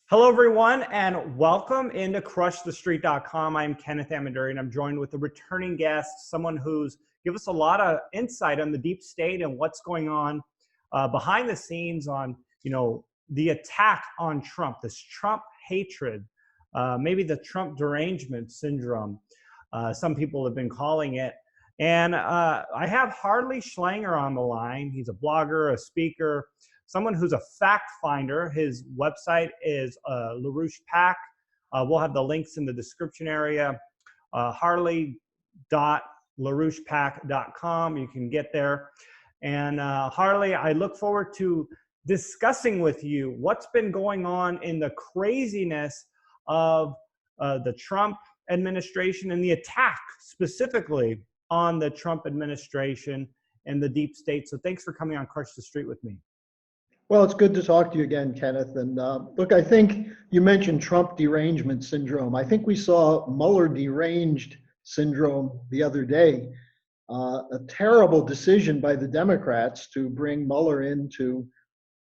Hello, everyone, and welcome into CrushTheStreet.com. I'm Kenneth Amaduri, and I'm joined with a returning guest, someone who's given us a lot of insight on the deep state and what's going on behind the scenes on, the attack on Trump, this Trump hatred, maybe the Trump derangement syndrome, some people have been calling it. And I have Harley Schlanger on the line. He's a blogger, a speaker, someone who's a fact finder. His website is LaRouche We'll have the links in the description area. Harley.larouchepack.com. You can get there. And Harley, I look forward to discussing with you what's been going on in the craziness of the Trump administration and the attack specifically on the Trump administration and the deep state. So thanks for coming on Crush the Street with me. Well, it's good to talk to you again, Kenneth. And look, I think you mentioned Trump derangement syndrome. I think we saw Mueller deranged syndrome the other day. A terrible decision by the Democrats to bring Mueller in to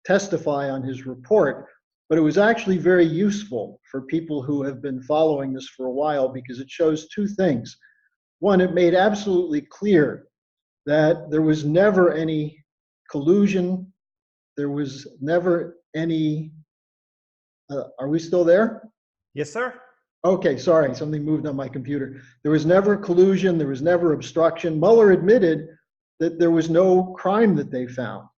testify on his report. But it was actually very useful for people who have been following this for a while because it shows two things. One, it made absolutely clear that there was never any collusion. There was never any, are we still there? Yes, sir. Okay, sorry, something moved on my computer. There was never collusion, there was never obstruction. Mueller admitted that there was no crime that they found.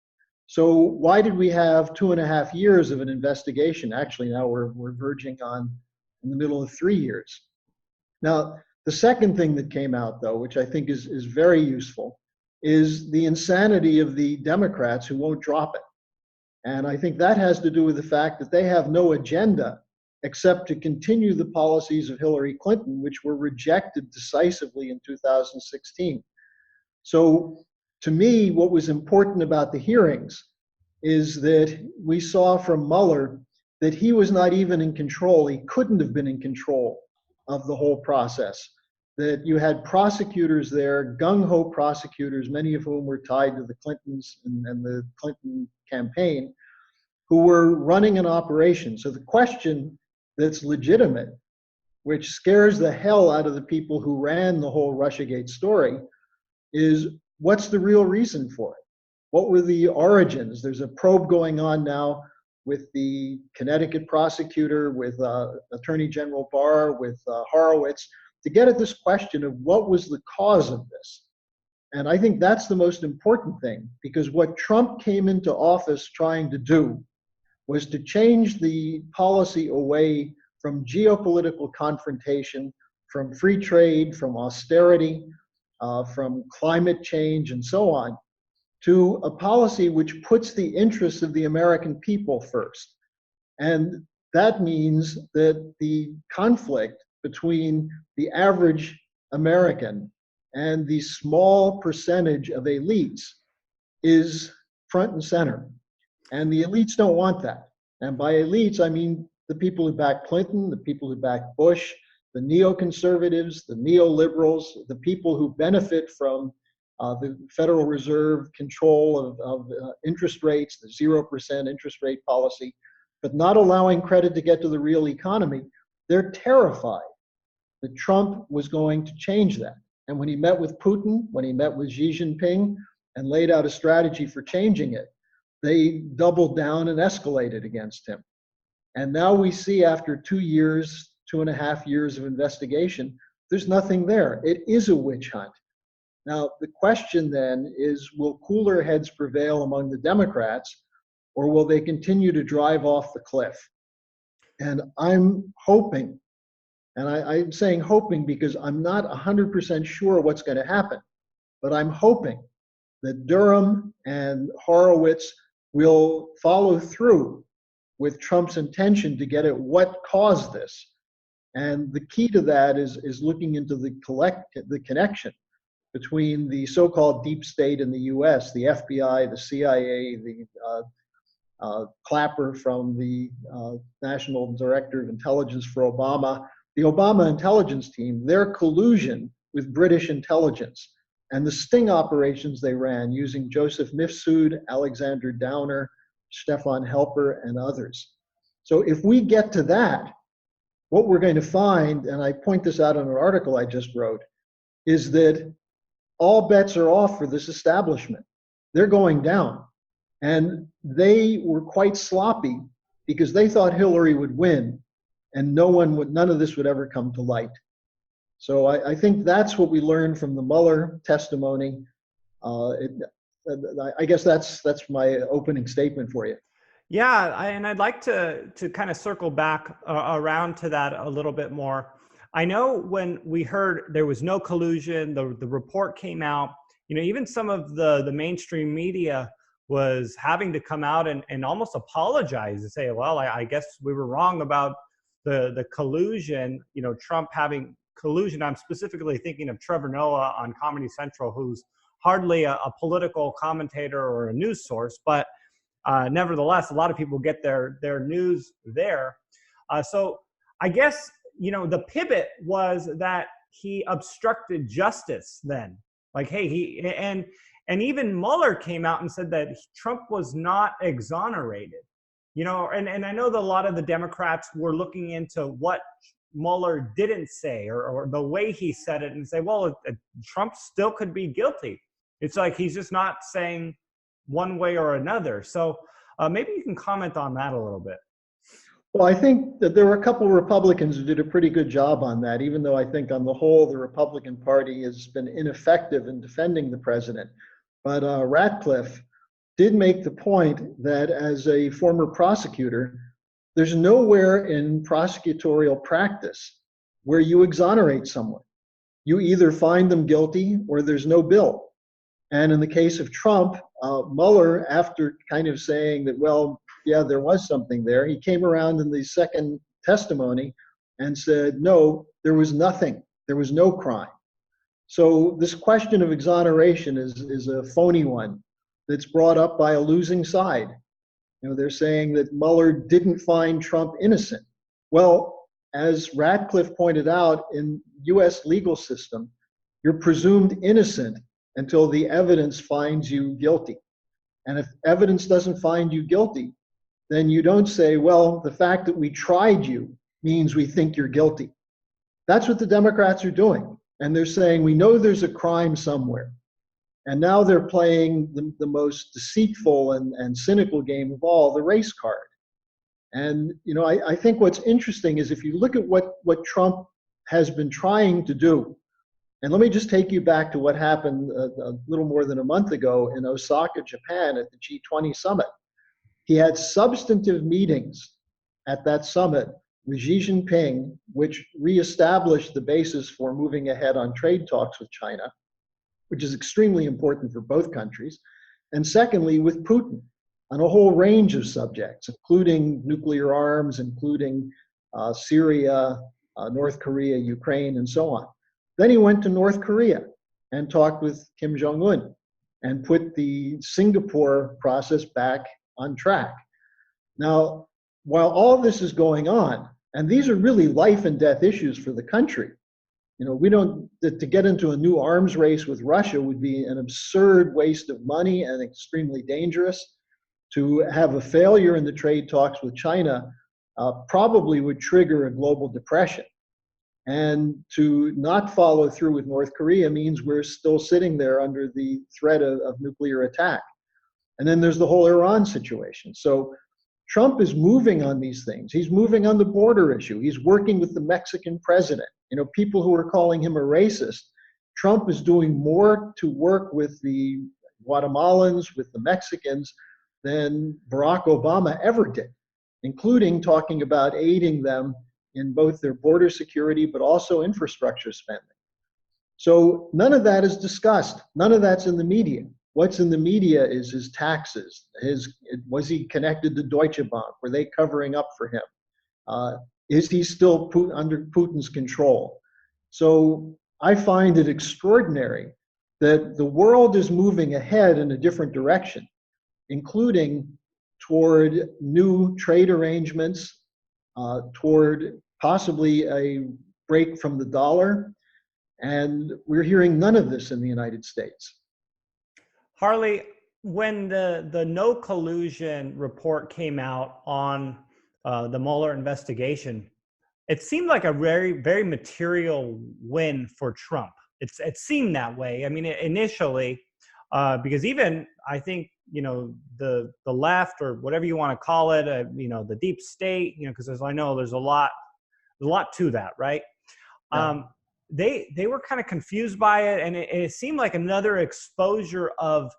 So why did we have 2.5 years of an investigation? Actually, now we're verging on in the middle of 3 years. Now, the second thing that came out, though, which I think is very useful, is the insanity of the Democrats who won't drop it. And I think that has to do with the fact that they have no agenda except to continue the policies of Hillary Clinton, which were rejected decisively in 2016. So to me, what was important about the hearings is that we saw from Mueller that he was not even in control. He couldn't have been in control of the whole process. That you had prosecutors there, gung-ho prosecutors, many of whom were tied to the Clintons and the Clinton campaign, who were running an operation. So the question that's legitimate, which scares the hell out of the people who ran the whole Russiagate story, is what's the real reason for it? What were the origins? There's a probe going on now with the Connecticut prosecutor, with Attorney General Barr, with Horowitz, to get at this question of what was the cause of this. And I think that's the most important thing, because what Trump came into office trying to do was to change the policy away from geopolitical confrontation, from free trade, from austerity, from climate change, and so on, to a policy which puts the interests of the American people first. And that means that the conflict between the average American and the small percentage of elites is front and center. And the elites don't want that. And by elites, I mean the people who back Clinton, the people who back Bush, the neoconservatives, the neoliberals, the people who benefit from the Federal Reserve control of interest rates, the 0% interest rate policy, but not allowing credit to get to the real economy. They're terrified that Trump was going to change that. And when he met with Putin, when he met with Xi Jinping and laid out a strategy for changing it, they doubled down and escalated against him. And now we see after 2 years, 2.5 years of investigation, there's nothing there. It is a witch hunt. Now, the question then is, will cooler heads prevail among the Democrats, or will they continue to drive off the cliff? And I'm hoping, and I'm saying hoping because I'm not 100% sure what's going to happen, but I'm hoping that Durham and Horowitz will follow through with Trump's intention to get at what caused this. And the key to that is looking into the connection between the so-called deep state in the US, the FBI, the CIA, the Clapper from the National Director of Intelligence for Obama, the Obama intelligence team, their collusion with British intelligence, and the sting operations they ran using Joseph Mifsud, Alexander Downer, Stefan Helper, and others. So if we get to that, what we're going to find, and I point this out in an article I just wrote, is that all bets are off for this establishment. They're going down. And they were quite sloppy because they thought Hillary would win and none of this would ever come to light. So I think that's what we learned from the Mueller testimony. I guess that's my opening statement for you. Yeah, and I'd like to kind of circle back around to that a little bit more. I know when we heard there was no collusion, the report came out, even some of the mainstream media was having to come out and almost apologize and say, well, I guess we were wrong about the collusion, Trump having collusion. I'm specifically thinking of Trevor Noah on Comedy Central, who's hardly a political commentator or a news source, but nevertheless, a lot of people get their news there. So I guess, the pivot was that he obstructed justice then. Like, hey, and even Mueller came out and said that Trump was not exonerated. And I know that a lot of the Democrats were looking into what Mueller didn't say or the way he said it and say, well, Trump still could be guilty. It's like he's just not saying one way or another. So maybe you can comment on that a little bit. Well, I think that there were a couple of Republicans who did a pretty good job on that, even though I think on the whole, the Republican Party has been ineffective in defending the president. But Ratcliffe did make the point that as a former prosecutor, there's nowhere in prosecutorial practice where you exonerate someone. You either find them guilty or there's no bill. And in the case of Trump, Mueller, after kind of saying that, well, yeah, there was something there, he came around in the second testimony and said, no, there was nothing. There was no crime. So this question of exoneration is a phony one that's brought up by a losing side. They're saying that Mueller didn't find Trump innocent. Well, as Ratcliffe pointed out, in US legal system, you're presumed innocent until the evidence finds you guilty. And if evidence doesn't find you guilty, then you don't say, well, the fact that we tried you means we think you're guilty. That's what the Democrats are doing. And they're saying, we know there's a crime somewhere. And now they're playing the most deceitful and cynical game of all, the race card. And I think what's interesting is if you look at what Trump has been trying to do, and let me just take you back to what happened a little more than a month ago in Osaka, Japan at the G20 summit. He had substantive meetings at that summit with Xi Jinping, which reestablished the basis for moving ahead on trade talks with China, which is extremely important for both countries. And secondly, with Putin on a whole range of subjects, including nuclear arms, including Syria, North Korea, Ukraine, and so on. Then he went to North Korea and talked with Kim Jong-un and put the Singapore process back on track. Now, while all this is going on, and these are really life and death issues for the country, to get into a new arms race with Russia would be an absurd waste of money and extremely dangerous. To have a failure in the trade talks with China probably would trigger a global depression. And to not follow through with North Korea means we're still sitting there under the threat of nuclear attack. And then there's the whole Iran situation. So Trump is moving on these things. He's moving on the border issue. He's working with the Mexican president. People who are calling him a racist. Trump is doing more to work with the Guatemalans, with the Mexicans, than Barack Obama ever did, including talking about aiding them in both their border security, but also infrastructure spending. So none of that is discussed. None of that's in the media. What's in the media is his taxes. Was he connected to Deutsche Bank? Were they covering up for him? Is he still under Putin's control? So I find it extraordinary that the world is moving ahead in a different direction, including toward new trade arrangements, toward possibly a break from the dollar. And we're hearing none of this in the United States. Harley, when the no collusion report came out on the Mueller investigation, it seemed like a very, very material win for Trump. It seemed that way. I mean, initially, because even I think, the left, or whatever you want to call it, the deep state, because as I know, there's a lot to that, right? Yeah. They were kind of confused by it, and it seemed like another exposure of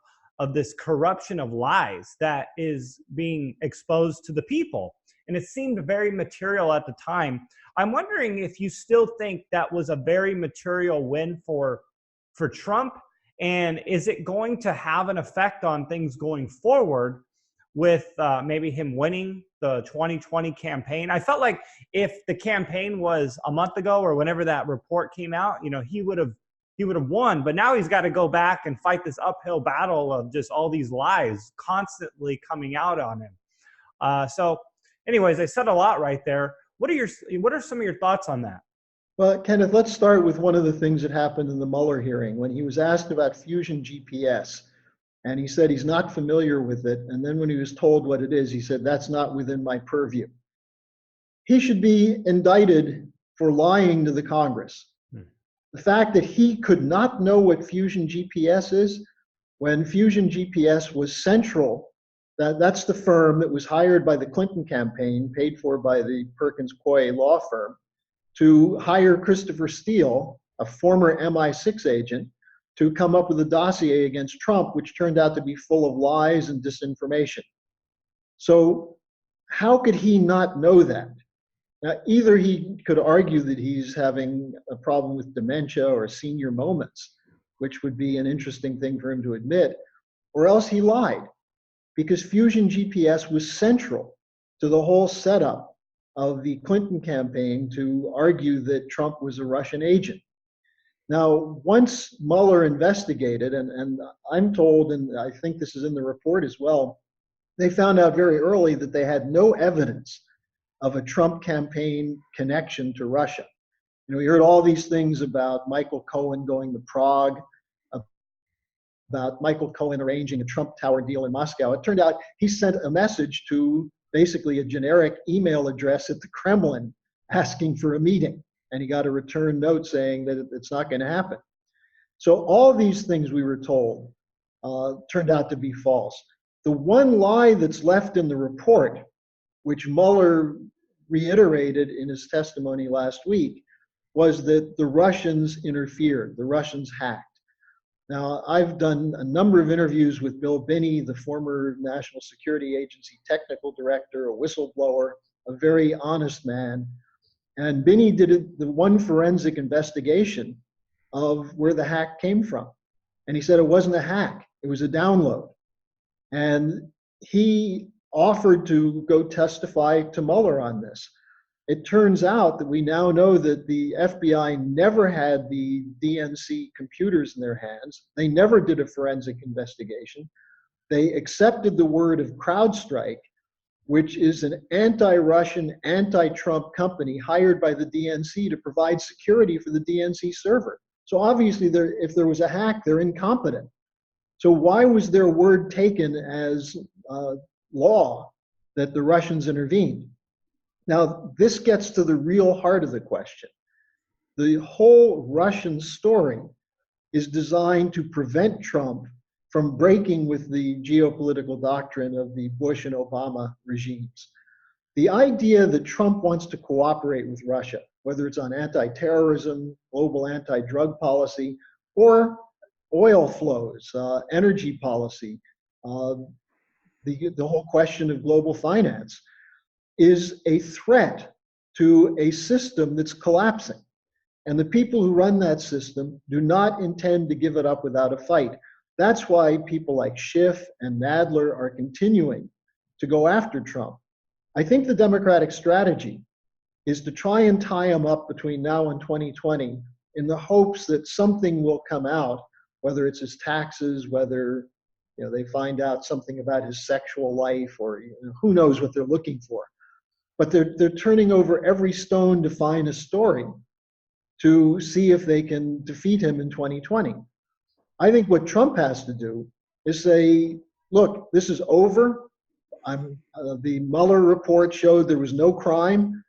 this corruption of lies that is being exposed to the people. And it seemed very material at the time. I'm wondering if you still think that was a very material win for Trump, and is it going to have an effect on things going forward with maybe him winning the 2020 campaign? I felt like if the campaign was a month ago or whenever that report came out, he would have won. But now he's got to go back and fight this uphill battle of just all these lies constantly coming out on him. So anyways, I said a lot right there. What are some of your thoughts on that? Well, Kenneth, let's start with one of the things that happened in the Mueller hearing when he was asked about fusion GPS. And he said he's not familiar with it. And then when he was told what it is, he said, that's not within my purview. He should be indicted for lying to the Congress. The fact that he could not know what fusion GPS is, when fusion GPS was central, that's the firm that was hired by the Clinton campaign, paid for by the Perkins Coie law firm, to hire Christopher Steele, a former MI6 agent, to come up with a dossier against Trump, which turned out to be full of lies and disinformation. So how could he not know that? Now, either he could argue that he's having a problem with dementia or senior moments, which would be an interesting thing for him to admit, or else he lied, because fusion GPS was central to the whole setup of the Clinton campaign to argue that Trump was a Russian agent. Now, once Mueller investigated, and I'm told, and I think this is in the report as well, they found out very early that they had no evidence of a Trump campaign connection to Russia. We heard all these things about Michael Cohen going to Prague, about Michael Cohen arranging a Trump Tower deal in Moscow. It turned out he sent a message to basically a generic email address at the Kremlin asking for a meeting. And he got a return note saying that it's not going to happen. So all these things we were told turned out to be false. The one lie that's left in the report, which Mueller reiterated in his testimony last week, was that the Russians interfered, the Russians hacked. Now, I've done a number of interviews with Bill Binney, the former National Security Agency technical director, a whistleblower, a very honest man. And Binney did the one forensic investigation of where the hack came from. And he said it wasn't a hack, it was a download. And he offered to go testify to Mueller on this. It turns out that we now know that the FBI never had the DNC computers in their hands. They never did a forensic investigation. They accepted the word of CrowdStrike, which is an anti-Russian, anti-Trump company hired by the DNC to provide security for the DNC server. So obviously, if there was a hack, they're incompetent. So why was their word taken as law that the Russians intervened? Now, this gets to the real heart of the question. The whole Russian story is designed to prevent Trump from breaking with the geopolitical doctrine of the Bush and Obama regimes. The idea that Trump wants to cooperate with Russia, whether it's on anti-terrorism, global anti-drug policy, or oil flows, energy policy, the whole question of global finance, is a threat to a system that's collapsing. And the people who run that system do not intend to give it up without a fight. That's why people like Schiff and Nadler are continuing to go after Trump. I think the Democratic strategy is to try and tie him up between now and 2020 in the hopes that something will come out, whether it's his taxes, whether they find out something about his sexual life, or who knows what they're looking for. But they're turning over every stone to find a story to see if they can defeat him in 2020. I think what Trump has to do is say, look, this is over. The Mueller report showed there was no crime.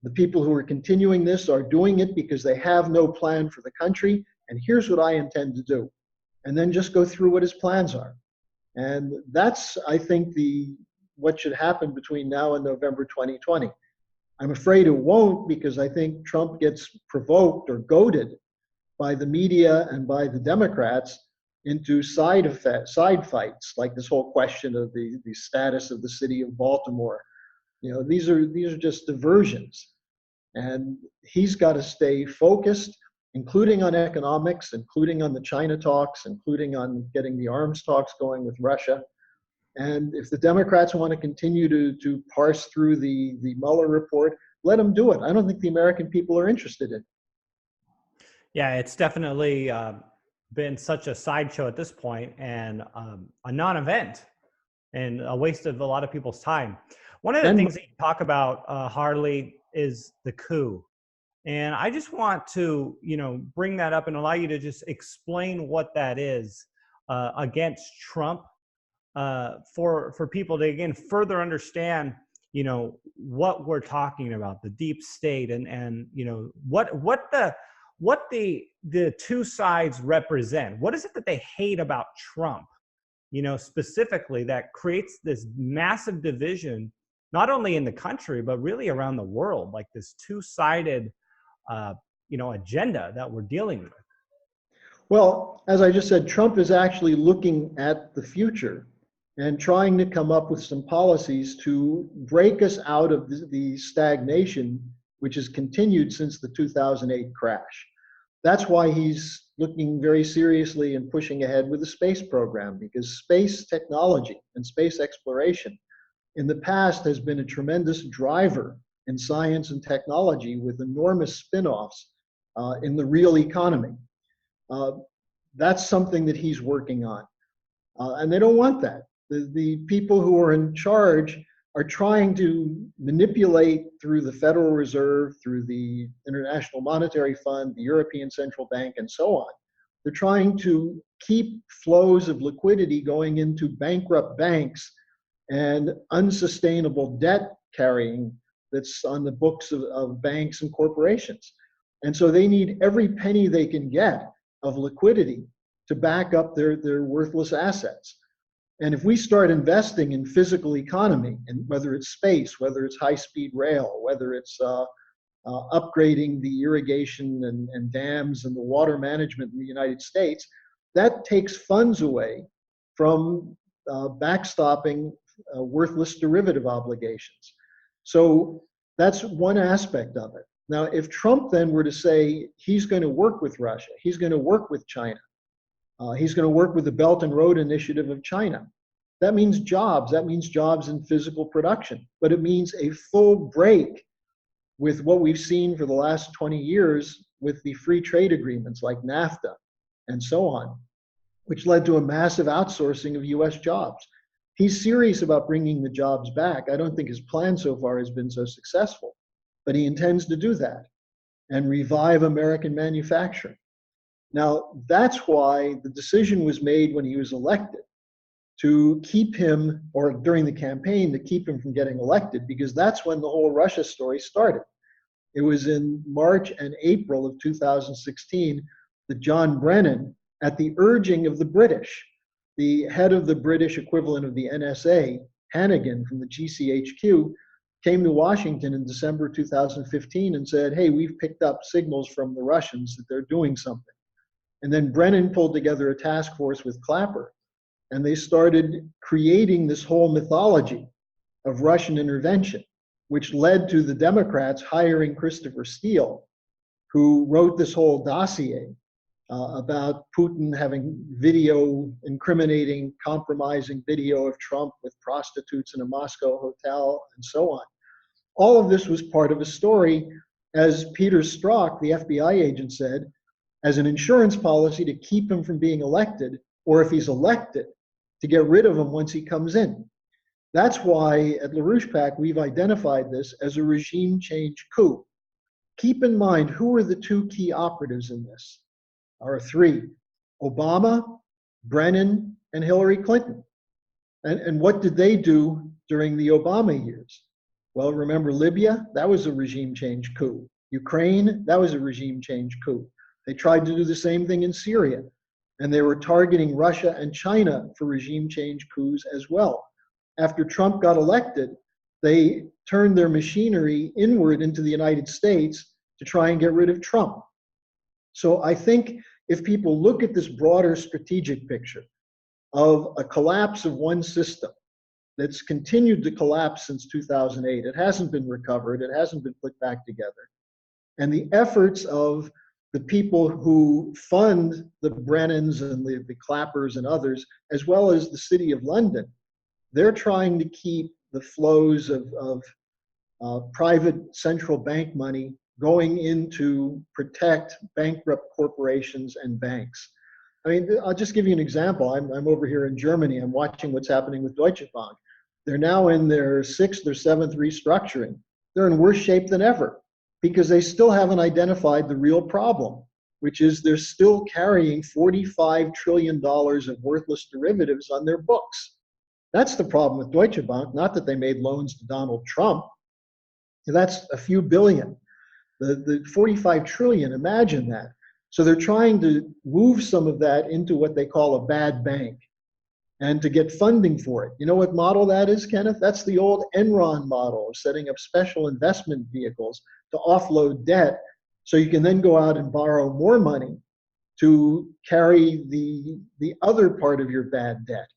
The people who are continuing this are doing it because they have no plan for the country. And here's what I intend to do. And then just go through what his plans are. And that's, I think, what should happen between now and November 2020. I'm afraid it won't, because I think Trump gets provoked or goaded by the media and by the Democrats into side fights, like this whole question of the status of the city of Baltimore. You know, these are just diversions. And he's got to stay focused, including on economics, including on the China talks, including on getting the arms talks going with Russia. And if the Democrats want to continue to parse through the Mueller report, let them do it. I don't think the American people are interested in it. Yeah, it's definitely been such a sideshow at this point, and a non-event and a waste of a lot of people's time. One of the things that you talk about, Harley, is the coup. And I just want to, bring that up and allow you to just explain what that is against Trump, for people to, again, further understand, what we're talking about, the deep state, and what the two sides represent. What is it that they hate about Trump, specifically, that creates this massive division, not only in the country, but really around the world, like this two-sided, agenda that we're dealing with? Well, as I just said, Trump is actually looking at the future and trying to come up with some policies to break us out of the stagnation, which has continued since the 2008 crash. That's why he's looking very seriously and pushing ahead with the space program, because space technology and space exploration in the past has been a tremendous driver in science and technology, with enormous spin-offs in the real economy. That's something that he's working on. And they don't want that. The people who are in charge are trying to manipulate, through the Federal Reserve, through the International Monetary Fund, the European Central Bank, and so on. They're trying to keep flows of liquidity going into bankrupt banks and unsustainable debt carrying that's on the books of banks and corporations. And so they need every penny they can get of liquidity to back up their worthless assets. And if we start investing in physical economy, and whether it's space, whether it's high-speed rail, whether it's upgrading the irrigation and dams and the water management in the United States, that takes funds away from backstopping worthless derivative obligations. So that's one aspect of it. Now, if Trump then were to say he's going to work with Russia, he's going to work with China, he's going to work with the Belt and Road Initiative of China, that means jobs. That means jobs in physical production. But it means a full break with what we've seen for the last 20 years with the free trade agreements like NAFTA and so on, which led to a massive outsourcing of US jobs. He's serious about bringing the jobs back. I don't think his plan so far has been so successful, but he intends to do that and revive American manufacturing. Now, that's why the decision was made when he was elected to keep him, or during the campaign, to keep him from getting elected, because that's when the whole Russia story started. It was in March and April of 2016 that John Brennan, at the urging of the British, the head of the British equivalent of the NSA, Hannigan from the GCHQ, came to Washington in December 2015 and said, hey, we've picked up signals from the Russians that they're doing something. And then Brennan pulled together a task force with Clapper, and they started creating this whole mythology of Russian intervention, which led to the Democrats hiring Christopher Steele, who wrote this whole dossier about Putin having incriminating, compromising video of Trump with prostitutes in a Moscow hotel, and so on. All of this was part of a story, as Peter Strzok, the FBI agent, said, as an insurance policy to keep him from being elected, or if he's elected, to get rid of him once he comes in. That's why at LaRouche PAC we've identified this as a regime change coup. Keep in mind, who are the two key operatives in this? There are three: Obama, Brennan, and Hillary Clinton. And what did they do during the Obama years. Well, remember Libya? That was a regime change coup. Ukraine, that was a regime change coup. They tried to do the same thing in Syria, and they were targeting Russia and China for regime change coups as well. After Trump got elected, they turned their machinery inward into the United States to try and get rid of Trump. So I think if people look at this broader strategic picture of a collapse of one system that's continued to collapse since 2008, it hasn't been recovered, it hasn't been put back together, and the efforts of the people who fund the Brennans and the Clappers and others, as well as the City of London, they're trying to keep the flows of private central bank money going in to protect bankrupt corporations and banks. I mean, I'll just give you an example. I'm over here in Germany. I'm watching what's happening with Deutsche Bank. They're now in their 6th or 7th restructuring. They're in worse shape than ever because they still haven't identified the real problem, which is they're still carrying $45 trillion of worthless derivatives on their books. That's the problem with Deutsche Bank, not that they made loans to Donald Trump. That's a few billion. The 45 trillion, imagine that. So they're trying to move some of that into what they call a bad bank and to get funding for it. You know what model that is, Kenneth? That's the old Enron model of setting up special investment vehicles to offload debt so you can then go out and borrow more money to carry the other part of your bad debt.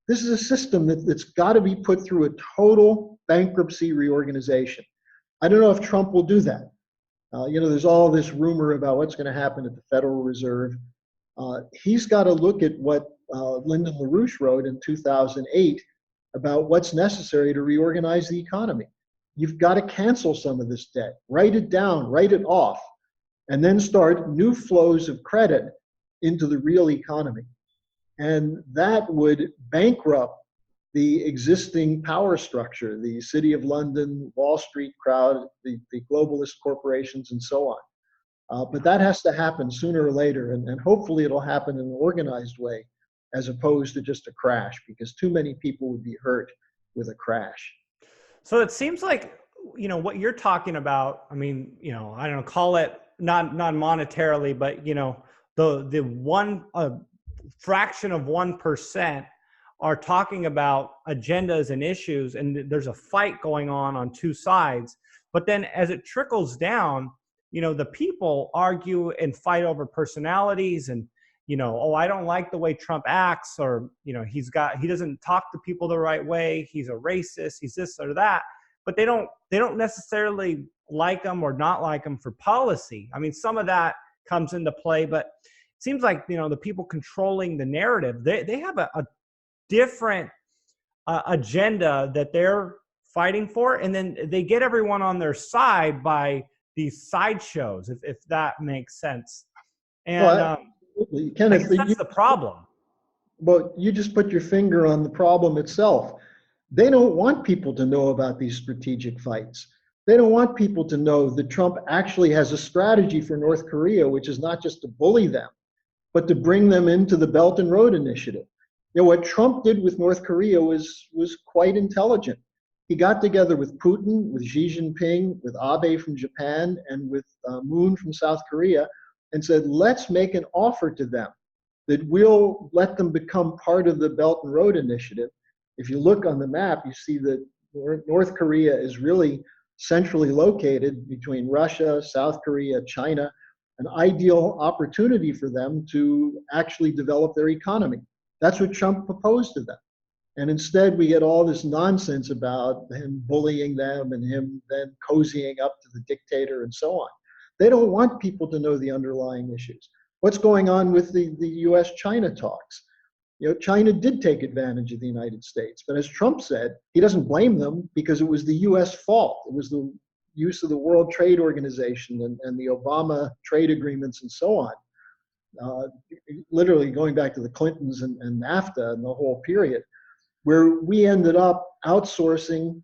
This is a system that's got to be put through a total bankruptcy reorganization. I don't know if Trump will do that. There's all this rumor about what's going to happen at the Federal Reserve. He's got to look at what Lyndon LaRouche wrote in 2008 about what's necessary to reorganize the economy. You've got to cancel some of this debt, write it down, write it off, and then start new flows of credit into the real economy. And that would bankrupt the existing power structure, the City of London, Wall Street crowd, the globalist corporations, and so on. But that has to happen sooner or later, and hopefully it'll happen in an organized way as opposed to just a crash, because too many people would be hurt with a crash. So it seems like, what you're talking about, I mean, I don't know, call it not monetarily, but, the one fraction of 1% are talking about agendas and issues, and there's a fight going on two sides. But then as it trickles down, the people argue and fight over personalities and, I don't like the way Trump acts, or, he doesn't talk to people the right way. He's a racist. He's this or that. But they don't necessarily like him or not like him for policy. I mean, some of that comes into play, but it seems like, the people controlling the narrative, they have a different agenda that they're fighting for, and then they get everyone on their side by these sideshows, if that makes sense. And Kenneth, that's the problem. Well, you just put your finger on the problem itself. They don't want people to know about these strategic fights. They don't want people to know that Trump actually has a strategy for North Korea, which is not just to bully them, but to bring them into the Belt and Road Initiative. What Trump did with North Korea was quite intelligent. He got together with Putin, with Xi Jinping, with Abe from Japan, and with Moon from South Korea, and said, let's make an offer to them that we'll let them become part of the Belt and Road Initiative. If you look on the map, you see that North Korea is really centrally located between Russia, South Korea, China, an ideal opportunity for them to actually develop their economy. That's what Trump proposed to them. And instead, we get all this nonsense about him bullying them and him then cozying up to the dictator and so on. They don't want people to know the underlying issues. What's going on with the US-China talks? China did take advantage of the United States, but as Trump said, he doesn't blame them because it was the US fault. It was the use of the World Trade Organization and the Obama trade agreements and so on. Literally going back to the Clintons and NAFTA and the whole period, where we ended up outsourcing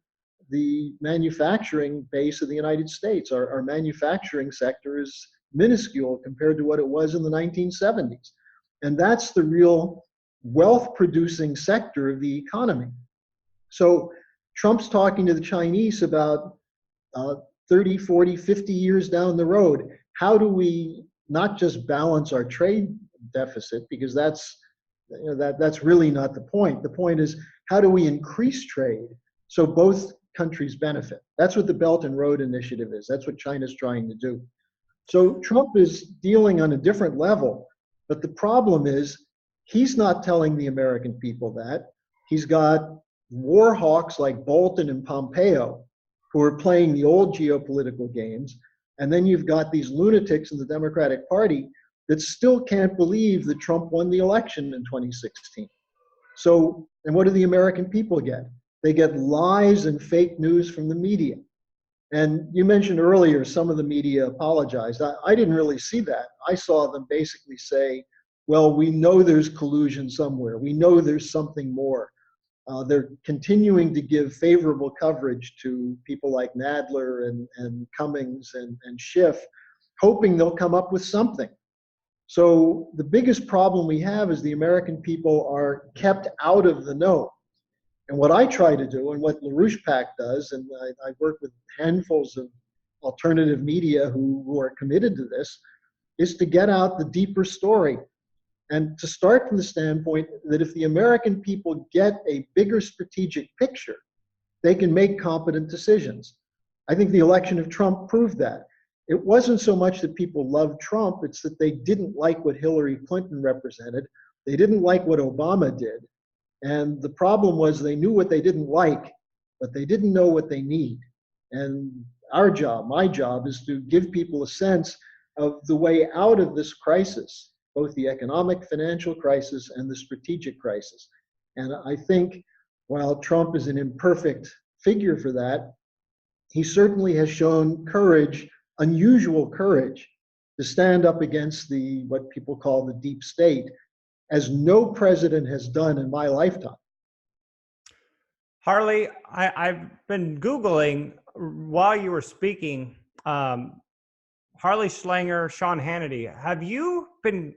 the manufacturing base of the United States. Our manufacturing sector is minuscule compared to what it was in the 1970s. And that's the real wealth-producing sector of the economy. So Trump's talking to the Chinese about 30, 40, 50 years down the road. How do we not just balance our trade deficit, because that's really not the point. The point is, how do we increase trade so both countries benefit? That's what the Belt and Road Initiative is. That's what China's trying to do. So Trump is dealing on a different level, but the problem is he's not telling the American people that. He's got war hawks like Bolton and Pompeo who are playing the old geopolitical games. And then you've got these lunatics in the Democratic Party that still can't believe that Trump won the election in 2016. So, and what do the American people get? They get lies and fake news from the media. And you mentioned earlier some of the media apologized. I didn't really see that. I saw them basically say, well, we know there's collusion somewhere. We know there's something more. They're continuing to give favorable coverage to people like Nadler and Cummings and Schiff, hoping they'll come up with something. So the biggest problem we have is the American people are kept out of the know. And what I try to do, and what HarleySch does, and I work with handfuls of alternative media who are committed to this, is to get out the deeper story. And to start from the standpoint that if the American people get a bigger strategic picture, they can make competent decisions. I think the election of Trump proved that. It wasn't so much that people loved Trump, it's that they didn't like what Hillary Clinton represented. They didn't like what Obama did. And the problem was they knew what they didn't like, but they didn't know what they need. And our job, my job, is to give people a sense of the way out of this crisis, both the economic, financial crisis and the strategic crisis. And I think while Trump is an imperfect figure for that, he certainly has shown courage, unusual courage, to stand up against what people call the deep state, as no president has done in my lifetime. Harley, I've been Googling while you were speaking, Harley Schlanger, Sean Hannity. Have you been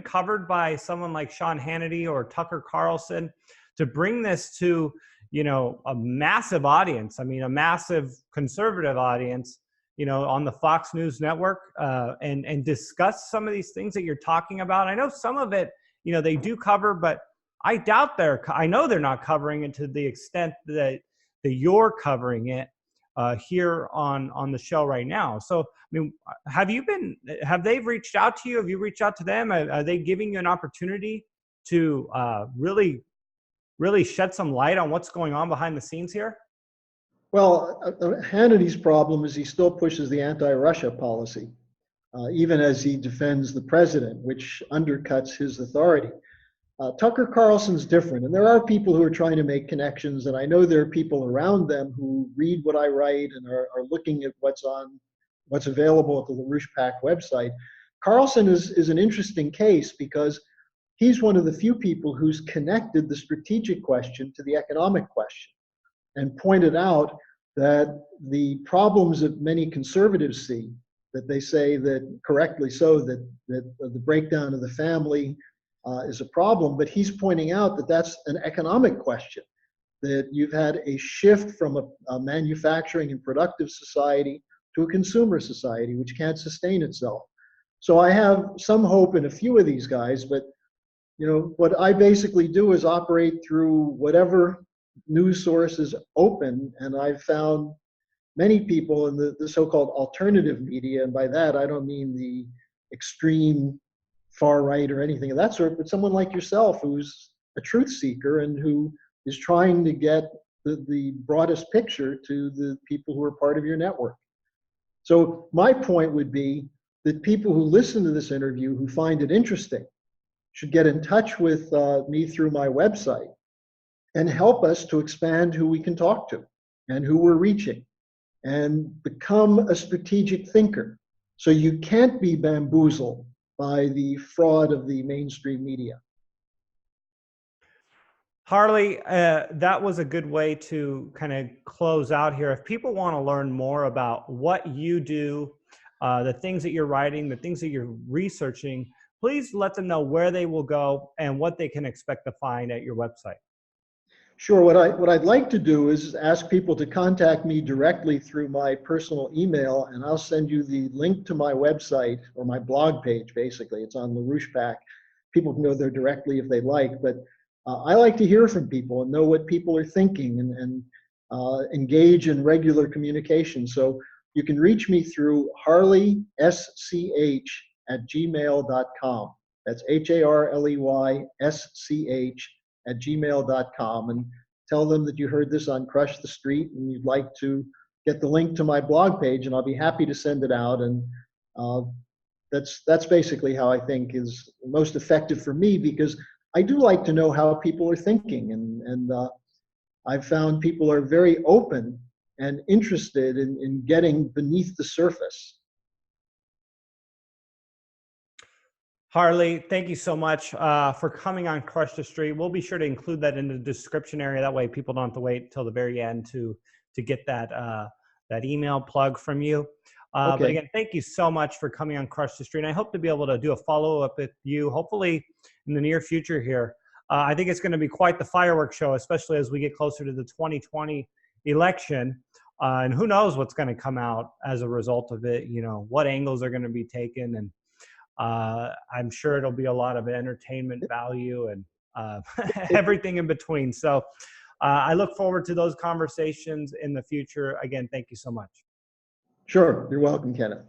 covered by someone like Sean Hannity or Tucker Carlson to bring this to, a massive audience? I mean, a massive conservative audience, on the Fox News network, and discuss some of these things that you're talking about. I know some of it, they do cover, but I doubt I know they're not covering it to the extent that you're covering it here on the show right now. So, I mean, have they reached out to you? Have you reached out to them? Are they giving you an opportunity to really shed some light on what's going on behind the scenes here? Well, Hannity's problem is he still pushes the anti-Russia policy, even as he defends the president, which undercuts his authority. Tucker Carlson's different, and there are people who are trying to make connections, and I know there are people around them who read what I write and are looking at what's available at the HarleySch website. Carlson is an interesting case because he's one of the few people who's connected the strategic question to the economic question and pointed out that the problems that many conservatives see, that they say that correctly so, that the breakdown of the family is a problem, but he's pointing out that that's an economic question, that you've had a shift from a manufacturing and productive society to a consumer society, which can't sustain itself. So I have some hope in a few of these guys, but what I basically do is operate through whatever news sources open, and I've found many people in the so-called alternative media, and by that I don't mean the extreme far right or anything of that sort, but someone like yourself who's a truth seeker and who is trying to get the broadest picture to the people who are part of your network. So my point would be that people who listen to this interview who find it interesting should get in touch with me through my website and help us to expand who we can talk to and who we're reaching and become a strategic thinker. So you can't be bamboozled by the fraud of the mainstream media. Harley, that was a good way to kind of close out here. If people want to learn more about what you do, the things that you're writing, the things that you're researching, please let them know where they will go and what they can expect to find at your website. Sure. What I'd like to do is ask people to contact me directly through my personal email, and I'll send you the link to my website or my blog page. Basically, it's on LaRouche Pack. People can go there directly if they like, but I like to hear from people and know what people are thinking and engage in regular communication. So you can reach me through HarleySch@gmail.com. That's HarleySch@gmail.com, and tell them that you heard this on Crush the Street and you'd like to get the link to my blog page, and I'll be happy to send it out. And uh, that's basically how I think is most effective for me, because I do like to know how people are thinking, and I've found people are very open and interested in getting beneath the surface. Harley, thank you so much for coming on Crush the Street. We'll be sure to include that in the description area. That way people don't have to wait till the very end to get that that email plug from you. Okay. But again, thank you so much for coming on Crush the Street. And I hope to be able to do a follow-up with you, hopefully in the near future here. I think it's going to be quite the fireworks show, especially as we get closer to the 2020 election. And who knows what's going to come out as a result of it, you know, what angles are going to be taken. And I'm sure it'll be a lot of entertainment value and everything in between. So I look forward to those conversations in the future. Again, thank you so much. Sure. You're welcome, Kenneth.